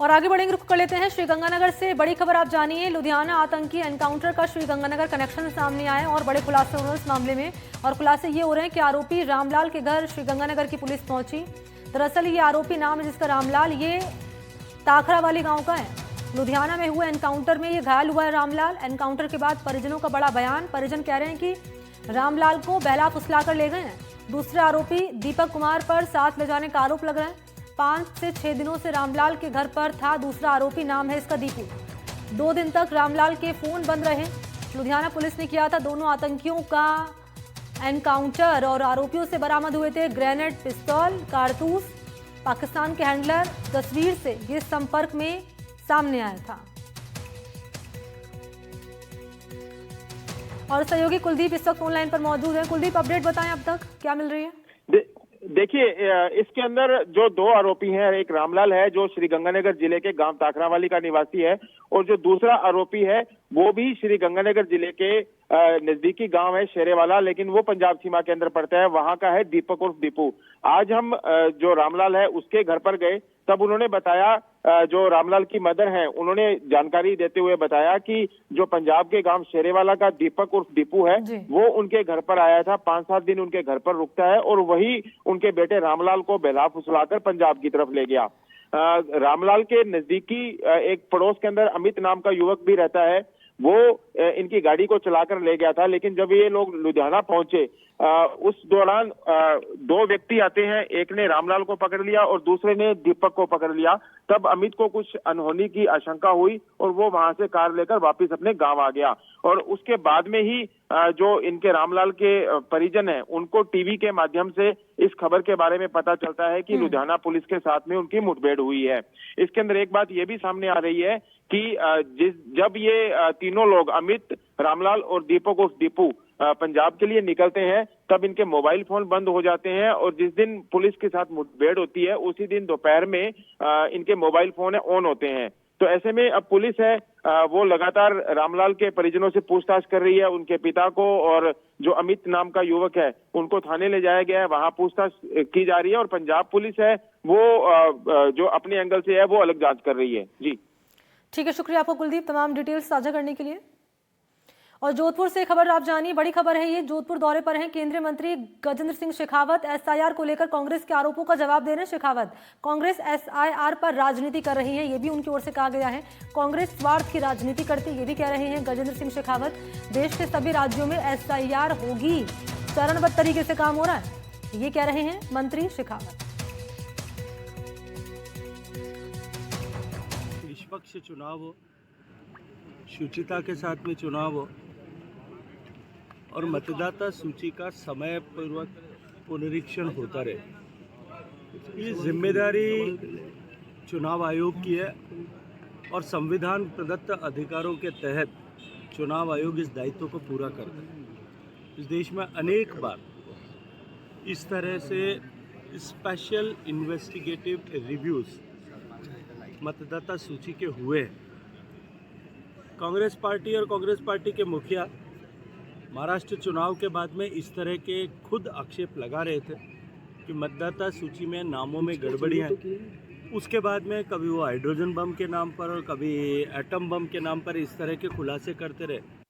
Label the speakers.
Speaker 1: और आगे बढ़ेंगे, रुख कर लेते हैं श्रीगंगानगर से बड़ी खबर आप जानिए। लुधियाना आतंकी एनकाउंटर का श्रीगंगानगर कनेक्शन सामने आए और बड़े खुलासे हो रहे हैं इस मामले में। और खुलासे ये हो रहे हैं कि आरोपी रामलाल के घर श्रीगंगानगर की पुलिस पहुंची। दरअसल ये आरोपी नाम है जिसका रामलाल, ये ताखरा वाली गांव का है। लुधियाना में हुए एनकाउंटर में ये घायल हुआ है रामलाल। एनकाउंटर के बाद परिजनों का बड़ा बयान। परिजन कह रहे हैं कि रामलाल को बहला फुसला कर ले गए हैं। दूसरे आरोपी दीपक कुमार पर साथ ले जाने का आरोप लग रहा है। 5 से 6 दिनों से रामलाल के घर पर था दूसरा आरोपी, नाम है इसका दीपू। 2 दिन तक रामलाल के फोन बंद रहे। लुधियाना पुलिस ने किया था दोनों आतंकियों का एनकाउंटर और आरोपियों से बरामद हुए थे ग्रेनेड, पिस्तौल, कारतूस। पाकिस्तान के हैंडलर तस्वीर से ये संपर्क में सामने आया था। और सहयोगी कुलदीप इस वक्त ऑनलाइन पर मौजूद है। कुलदीप, अपडेट बताएं, अब तक क्या मिल रही है?
Speaker 2: देखिए, इसके अंदर जो 2 आरोपी हैं, एक रामलाल है जो श्रीगंगानगर जिले के गांव ताखरावाली का निवासी है, और जो दूसरा आरोपी है वो भी श्रीगंगानगर जिले के नजदीकी गांव है शेरेवाला, लेकिन वो पंजाब सीमा के अंदर पड़ता है। वहां का है दीपक उर्फ दीपू। आज हम जो रामलाल है उसके घर पर गए, तब उन्होंने बताया, जो रामलाल की मदर हैं उन्होंने जानकारी देते हुए बताया कि जो पंजाब के गांव शेरेवाला का दीपक उर्फ दीपू है वो उनके घर पर आया था, 5-7 दिन उनके घर पर रुकता है और वही उनके बेटे रामलाल को बहला फुसलाकर पंजाब की तरफ ले गया। रामलाल के नजदीकी एक पड़ोस के अंदर अमित नाम का युवक भी रहता है, वो इनकी गाड़ी को चलाकर ले गया था। लेकिन जब ये लोग लुधियाना पहुंचे, उस दौरान 2 व्यक्ति आते हैं, एक ने रामलाल को पकड़ लिया और दूसरे ने दीपक को पकड़ लिया। तब अमित को कुछ अनहोनी की आशंका हुई और वो वहां से कार लेकर वापस अपने गांव आ गया। और उसके बाद में ही जो इनके रामलाल के परिजन हैं उनको टीवी के माध्यम से इस खबर के बारे में पता चलता है कि लुधियाना पुलिस के साथ में उनकी मुठभेड़ हुई है। इसके अंदर एक बात ये भी सामने आ रही है कि जब ये तीनों लोग अमित, रामलाल और दीपक उर्फ दीपू पंजाब के लिए निकलते हैं, तब इनके मोबाइल फोन बंद हो जाते हैं और जिस दिन पुलिस के साथ मुठभेड़ होती है उसी दिन दोपहर में इनके मोबाइल फोन ऑन होते हैं। तो ऐसे में अब पुलिस है वो लगातार रामलाल के परिजनों से पूछताछ कर रही है। उनके पिता को और जो अमित नाम का युवक है उनको थाने ले जाया गया है, वहां पूछताछ की जा रही है। और पंजाब पुलिस है वो जो अपने एंगल से है वो अलग जांच कर रही है। जी
Speaker 1: ठीक है, शुक्रिया आपको कुलदीप तमाम डिटेल्स साझा करने के लिए। और जोधपुर से खबर आप जानिए, बड़ी खबर है ये। जोधपुर दौरे पर हैं केंद्रीय मंत्री गजेंद्र सिंह शेखावत। एसआईआर को लेकर कांग्रेस के आरोपों का जवाब दे रहे हैं शेखावत। कांग्रेस एसआईआर पर राजनीति कर रही है, ये भी उनकी ओर से कहा गया है। कांग्रेस स्वार्थ की राजनीति करती है, ये भी कह रहे हैं गजेंद्र सिंह शेखावत। देश के सभी राज्यों में एसआईआर होगी, चरणबद्ध तरीके से काम हो रहा है, ये कह रहे हैं मंत्री शेखावत।
Speaker 3: निष्पक्ष चुनाव हो, शुचिता के साथ में चुनाव हो और मतदाता सूची का समय पूर्वक पुनरीक्षण होता रहे, ये जिम्मेदारी चुनाव आयोग की है। और संविधान प्रदत्त अधिकारों के तहत चुनाव आयोग इस दायित्व को पूरा करता है। इस देश में अनेक बार इस तरह से स्पेशल इन्वेस्टिगेटिव रिव्यूज़ मतदाता सूची के हुए हैं। कांग्रेस पार्टी और कांग्रेस पार्टी के मुखिया महाराष्ट्र चुनाव के बाद में इस तरह के खुद आक्षेप लगा रहे थे कि मतदाता सूची में नामों में गड़बड़ियाँ हैं। उसके बाद में कभी वो हाइड्रोजन बम के नाम पर और कभी एटम बम के नाम पर इस तरह के खुलासे करते रहे।